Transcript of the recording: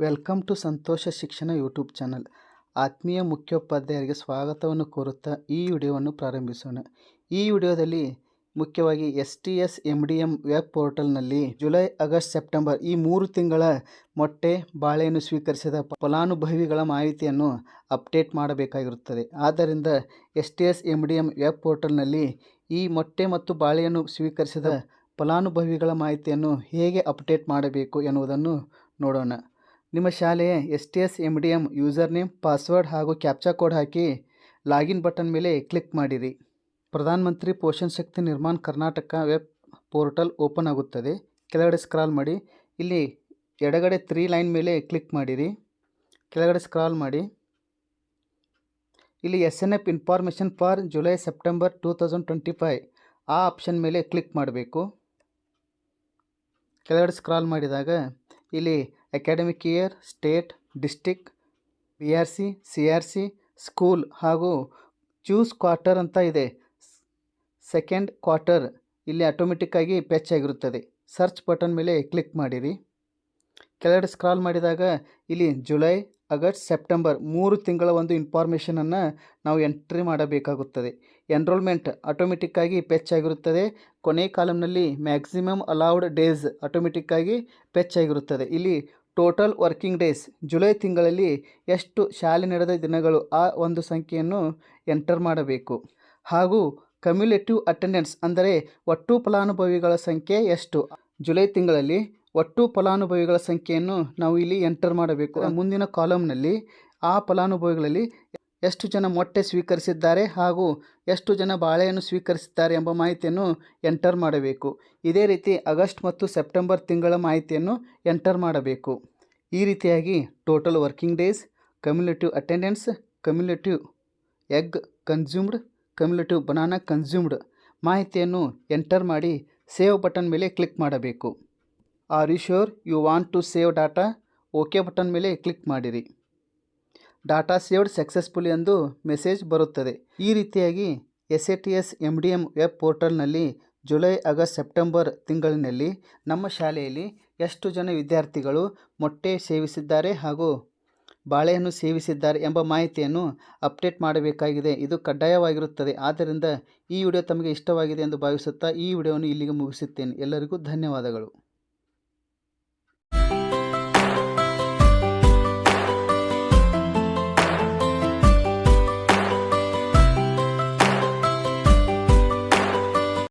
Welcome to ಸಂತೋಷ ಶಿಕ್ಷಣ YouTube channel. ಆತ್ಮೀಯ ಮುಖ್ಯೋಪಾಧ್ಯಾಯರಿಗೆ ಸ್ವಾಗತವನ್ನು ಕೋರುತ್ತಾ ಈ ವಿಡಿಯೋವನ್ನು ಪ್ರಾರಂಭಿಸೋಣ. ಈ ವಿಡಿಯೋದಲ್ಲಿ ಮುಖ್ಯವಾಗಿ STSMDM ವೆಬ್ ಪೋರ್ಟಲ್ನಲ್ಲಿ ಜುಲೈ, ಆಗಸ್ಟ್, ಸೆಪ್ಟೆಂಬರ್ ಈ 3 ತಿಂಗಳ ಮೊಟ್ಟೆ, ಬಾಳೆಯನ್ನು ಸ್ವೀಕರಿಸಿದ ಫಲಾನುಭವಿಗಳ ಮಾಹಿತಿಯನ್ನು ಅಪ್ಡೇಟ್ ಮಾಡಬೇಕಾಗಿರುತ್ತದೆ. ಆದ್ದರಿಂದ STSMDM ವೆಬ್ ಪೋರ್ಟಲ್ನಲ್ಲಿ ಈ ಮೊಟ್ಟೆ ಮತ್ತು ಬಾಳೆಯನ್ನು ಸ್ವೀಕರಿಸಿದ ಫಲಾನುಭವಿಗಳ ಮಾಹಿತಿಯನ್ನು ಹೇಗೆ ಅಪ್ಡೇಟ್ ಮಾಡಬೇಕು ಎನ್ನುವುದನ್ನು ನೋಡೋಣ. ನಿಮ್ಮ ಶಾಲೆಯ STSMDM ಯೂಸರ್ ನೇಮ್, ಪಾಸ್ವರ್ಡ್ ಹಾಗೂ ಕ್ಯಾಪ್ಚಾ ಕೋಡ್ ಹಾಕಿ ಲಾಗಿನ್ ಬಟನ್ ಮೇಲೆ ಕ್ಲಿಕ್ ಮಾಡಿರಿ. Pradhan Mantri Poshan Shakti Nirman Karnataka web portal open ಆಗುತ್ತದೆ. ಕೆಳಗಡೆ ಸ್ಕ್ರಾಲ್ ಮಾಡಿ, ಇಲ್ಲಿ ಎಡಗಡೆ 3 ಲೈನ್ ಮೇಲೆ ಕ್ಲಿಕ್ ಮಾಡಿರಿ. ಕೆಳಗಡೆ ಸ್ಕ್ರಾಲ್ ಮಾಡಿ, ಇಲ್ಲಿ SNF information for July September 2025 ಆ ಆಪ್ಷನ್ ಮೇಲೆ ಕ್ಲಿಕ್ ಮಾಡಬೇಕು. ಕೆಳಗಡೆ ಸ್ಕ್ರಾಲ್ ಮಾಡಿದಾಗ ಇಲ್ಲಿ academic year, state, district, BRC, CRC, school ಹಾಗೂ ಚೂಸ್ ಕ್ವಾರ್ಟರ್ ಅಂತ ಇದೆ. ಸೆಕೆಂಡ್ ಕ್ವಾರ್ಟರ್ ಇಲ್ಲಿ ಆಟೋಮೆಟಿಕ್ಕಾಗಿ ಫೆಚ್ ಆಗಿರುತ್ತದೆ. ಸರ್ಚ್ ಬಟನ್ ಮೇಲೆ ಕ್ಲಿಕ್ ಮಾಡಿರಿ. ಕೆಳಗಡೆ ಸ್ಕ್ರಾಲ್ ಮಾಡಿದಾಗ ಇಲ್ಲಿ ಜುಲೈ, ಆಗಸ್ಟ್, ಸೆಪ್ಟೆಂಬರ್ 3 ತಿಂಗಳ ಒಂದು ಇನ್ಫಾರ್ಮೇಷನನ್ನು ನಾವು ಎಂಟ್ರಿ ಮಾಡಬೇಕಾಗುತ್ತದೆ. ಎನ್ರೋಲ್ಮೆಂಟ್ ಆಟೋಮೆಟಿಕ್ಕಾಗಿ ಫೆಚ್ ಆಗಿರುತ್ತದೆ. ಕೊನೆ ಕಾಲಮ್ನಲ್ಲಿ ಮ್ಯಾಕ್ಸಿಮಮ್ ಅಲೌಡ್ ಡೇಸ್ ಆಟೋಮೆಟಿಕ್ಕಾಗಿ ಫೆಚ್ ಆಗಿರುತ್ತದೆ. ಇಲ್ಲಿ ಟೋಟಲ್ ವರ್ಕಿಂಗ್ ಡೇಸ್, ಜುಲೈ ತಿಂಗಳಲ್ಲಿ ಎಷ್ಟು ಶಾಲೆ ನಡೆದ ದಿನಗಳು ಆ ಒಂದು ಸಂಖ್ಯೆಯನ್ನು ಎಂಟರ್ ಮಾಡಬೇಕು. ಹಾಗೂ ಕಮ್ಯುಲೇಟಿವ್ ಅಟೆಂಡೆನ್ಸ್ ಅಂದರೆ ಒಟ್ಟು ಫಲಾನುಭವಿಗಳ ಸಂಖ್ಯೆ ಎಷ್ಟು, ಜುಲೈ ತಿಂಗಳಲ್ಲಿ ಒಟ್ಟು ಫಲಾನುಭವಿಗಳ ಸಂಖ್ಯೆಯನ್ನು ನಾವು ಇಲ್ಲಿ ಎಂಟರ್ ಮಾಡಬೇಕು. ಮುಂದಿನ ಕಾಲಮ್ನಲ್ಲಿ ಆ ಫಲಾನುಭವಿಗಳಲ್ಲಿ ಎಷ್ಟು ಜನ ಮೊಟ್ಟೆ ಸ್ವೀಕರಿಸಿದ್ದಾರೆ ಹಾಗೂ ಎಷ್ಟು ಜನ ಬಾಳೆಯನ್ನು ಸ್ವೀಕರಿಸಿದ್ದಾರೆ ಎಂಬ ಮಾಹಿತಿಯನ್ನು ಎಂಟರ್ ಮಾಡಬೇಕು. ಇದೇ ರೀತಿ ಆಗಸ್ಟ್ ಮತ್ತು ಸೆಪ್ಟೆಂಬರ್ ತಿಂಗಳ ಮಾಹಿತಿಯನ್ನು ಎಂಟರ್ ಮಾಡಬೇಕು. ಈ ರೀತಿಯಾಗಿ total working days, cumulative attendance, cumulative egg consumed, cumulative banana consumed ಮಾಹಿತಿಯನ್ನು ಎಂಟರ್ ಮಾಡಿ ಸೇವ್ ಬಟನ್ ಮೇಲೆ ಕ್ಲಿಕ್ ಮಾಡಬೇಕು. Are you sure you want to save data? Okay button ಮೇಲೆ ಕ್ಲಿಕ್ ಮಾಡಿರಿ. ಡಾಟಾ ಸೇವ್ಡ್ ಸಕ್ಸಸ್ಫುಲಿ ಎಂದು ಮೆಸೇಜ್ ಬರುತ್ತದೆ. ಈ ರೀತಿಯಾಗಿ STSMDM ವೆಬ್ ಪೋರ್ಟಲ್ನಲ್ಲಿ ಜುಲೈ, ಆಗಸ್ಟ್, ಸೆಪ್ಟೆಂಬರ್ ತಿಂಗಳಿನಲ್ಲಿ ನಮ್ಮ ಶಾಲೆಯಲ್ಲಿ ಎಷ್ಟು ಜನ ವಿದ್ಯಾರ್ಥಿಗಳು ಮೊಟ್ಟೆ ಸೇವಿಸಿದ್ದಾರೆ ಹಾಗೂ ಬಾಳೆಯನ್ನು ಸೇವಿಸಿದ್ದಾರೆ ಎಂಬ ಮಾಹಿತಿಯನ್ನು ಅಪ್ಡೇಟ್ ಮಾಡಬೇಕಾಗಿದೆ. ಇದು ಕಡ್ಡಾಯವಾಗಿರುತ್ತದೆ. ಆದ್ದರಿಂದ ಈ ವಿಡಿಯೋ ತಮಗೆ ಇಷ್ಟವಾಗಿದೆ ಎಂದು ಭಾವಿಸುತ್ತಾ ಈ ವಿಡಿಯೋವನ್ನು ಇಲ್ಲಿಗೆ ಮುಗಿಸುತ್ತೇನೆ. ಎಲ್ಲರಿಗೂ ಧನ್ಯವಾದಗಳು.